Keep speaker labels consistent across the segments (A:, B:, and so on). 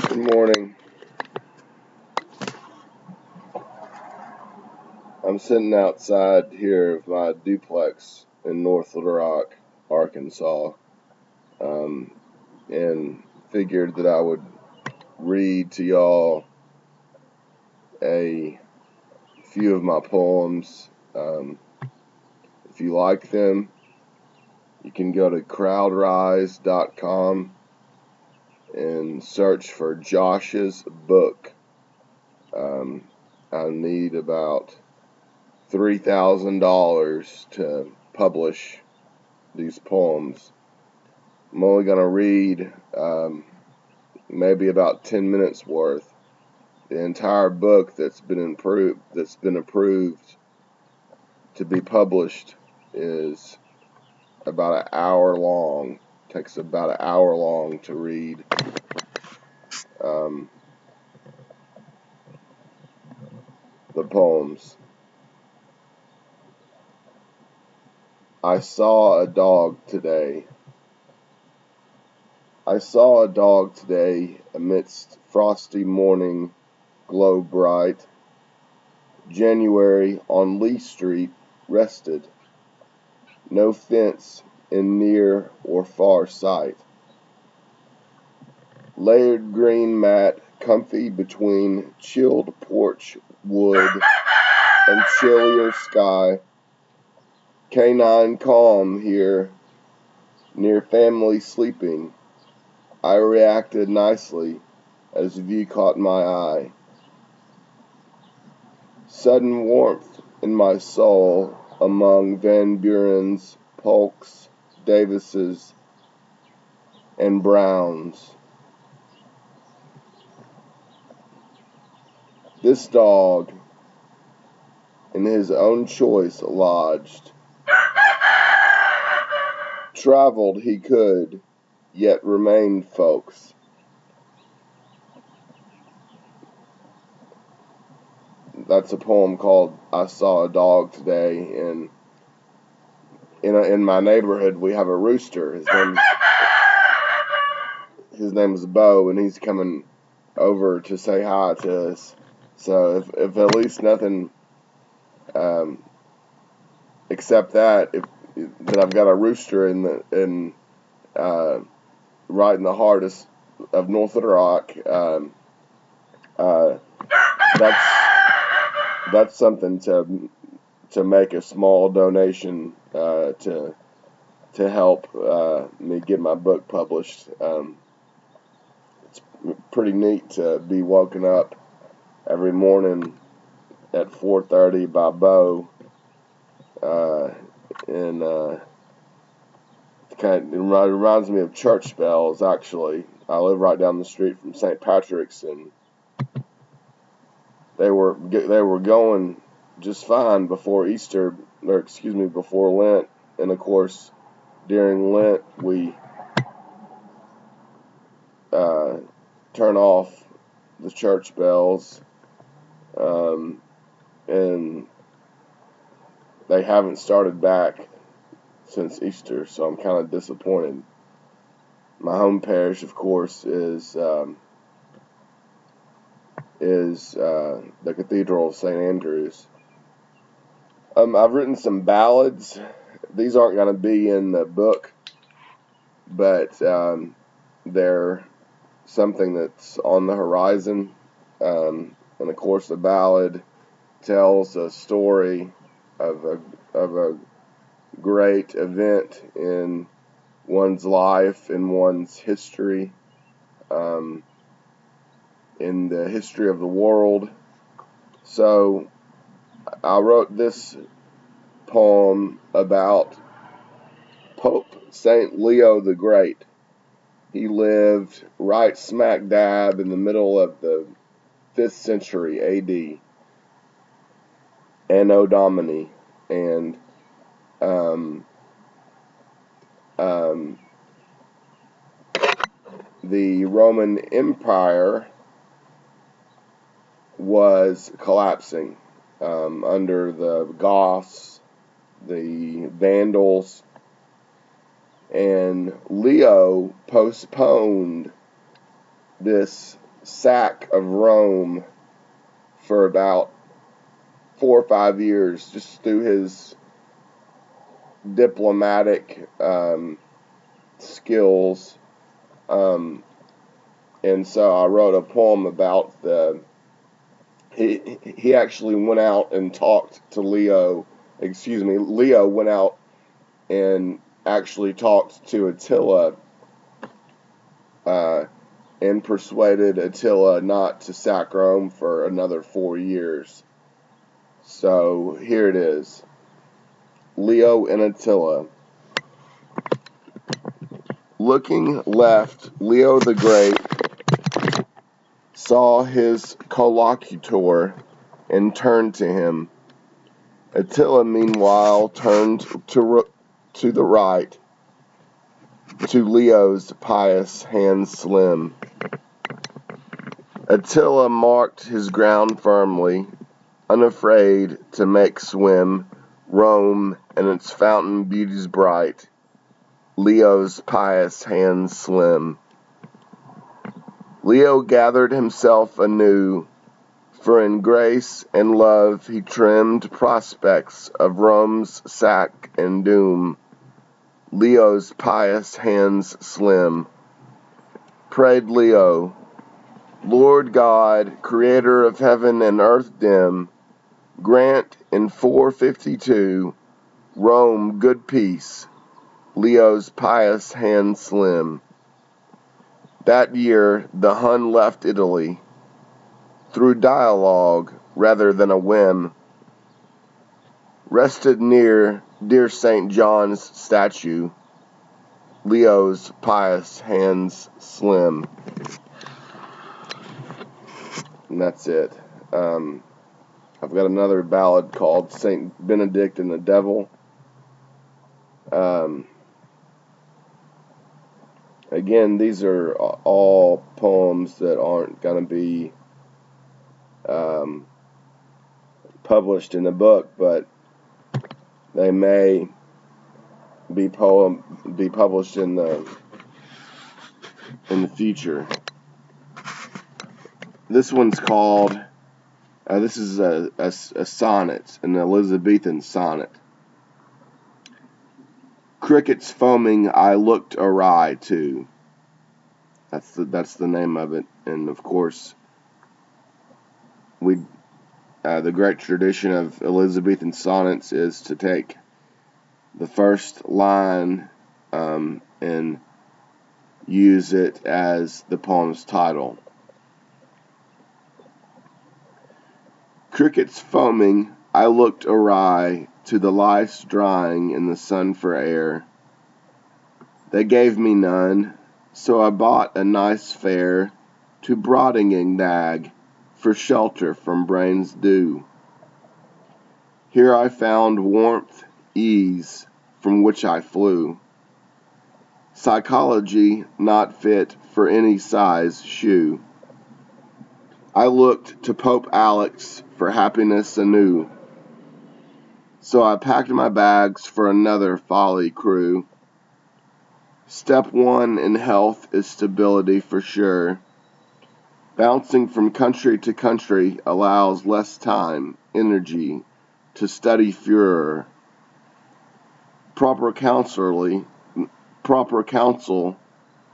A: Good morning. I'm sitting outside here of my duplex in North Little Rock, Arkansas, and figured that I would read to y'all a few of my poems. If you like them, you can go to crowdrise.com and search for Josh's book. I need about $3,000 to publish these poems. I'm only going to read maybe about 10 minutes worth. The entire book that's been approved to be published is about an hour long. Takes about an hour long to read. The poems. I saw a dog today. I saw a dog today amidst frosty morning glow bright. January on Lee Street rested. No fence in near or far sight. Layered green mat comfy between chilled porch wood and chillier sky. Canine calm here near family sleeping. I reacted nicely as view caught my eye. Sudden warmth in my soul among Van Buren's, Polk's, Davis's, and Brown's. This dog, in his own choice, lodged. Traveled he could, yet remained, folks. That's a poem called I Saw a Dog Today, and in my neighborhood we have a rooster. His name is Bo, and he's coming over to say hi to us. So if at least nothing except that I've got a rooster right in the heart of North Little Rock, that's something to make a small donation to help me get my book published. It's pretty neat to be woken up every morning at 4:30 by Bo, and it reminds me of church bells. Actually, I live right down the street from St. Patrick's, and they were going just fine before Easter, before Lent, and of course during Lent we turn off the church bells, and they haven't started back since Easter, so I'm kind of disappointed. My home parish, of course, is the Cathedral of St. Andrews. I've written some ballads. These aren't going to be in the book, but they're something that's on the horizon. And of course, the ballad tells a story of a great event in one's life, in one's history, in the history of the world. So I wrote this poem about Pope St. Leo the Great. He lived right smack dab in the middle of the 5th century A.D., Anno Domini, and the Roman Empire was collapsing under the Goths, the Vandals, and Leo postponed this sack of Rome for about 4 or 5 years, just through his diplomatic skills. And so I wrote a poem about he actually went out and talked to Leo. Leo went out and actually talked to Attila and persuaded Attila not to sack Rome for another 4 years. So here it is. Leo and Attila. Looking left, Leo the Great saw his collocutor and turned to him. Attila, meanwhile, turned to the right, to Leo's pious hands slim. Attila marked his ground firmly, unafraid to make swim Rome and its fountain beauties bright, Leo's pious hands slim. Leo gathered himself anew, for in grace and love he trimmed prospects of Rome's sack and doom, Leo's pious hands slim. Prayed Leo, Lord God, creator of heaven and earth dim, grant in 452 Rome good peace, Leo's pious hands slim. That year the Hun left Italy, through dialogue rather than a whim, rested near dear St. John's statue, Leo's pious hands slim. And that's it. I've got another ballad called St. Benedict and the Devil. Again, these are all poems that aren't going to be published in the book, but they may be published in the future. This one's called. This is a sonnet, an Elizabethan sonnet. Crickets foaming, I looked awry to. That's the name of it, and of course, the great tradition of Elizabethan sonnets is to take the first line and use it as the poem's title. Crickets foaming, I looked awry to the lice drying in the sun for air. They gave me none, so I bought a nice fare to Broadinging nag for shelter from brain's dew. Here I found warmth, ease, from which I flew. Psychology not fit for any size shoe. I looked to Pope Alex for happiness anew. So I packed my bags for another folly crew. Step one in health is stability for sure. Bouncing from country to country allows less time, energy, to study furor. Proper counsel,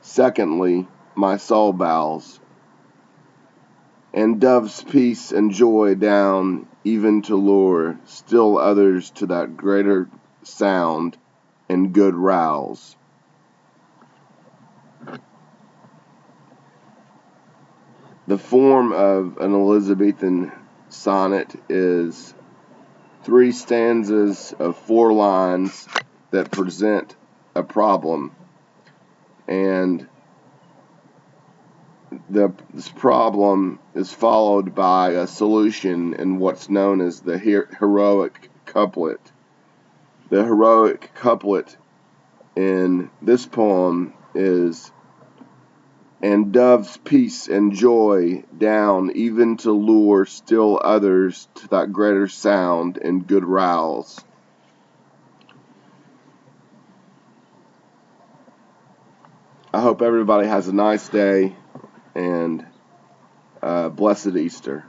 A: secondly, my soul bows. And doves peace and joy down, even to lure still others to that greater sound and good rouse. The form of an Elizabethan sonnet is 3 stanzas of 4 lines that present a problem, and this problem is followed by a solution in what's known as the heroic couplet. The heroic couplet in this poem is, and doves peace and joy down even to lure still others to that greater sound and good rouse. I hope everybody has a nice day, and Blessed Easter.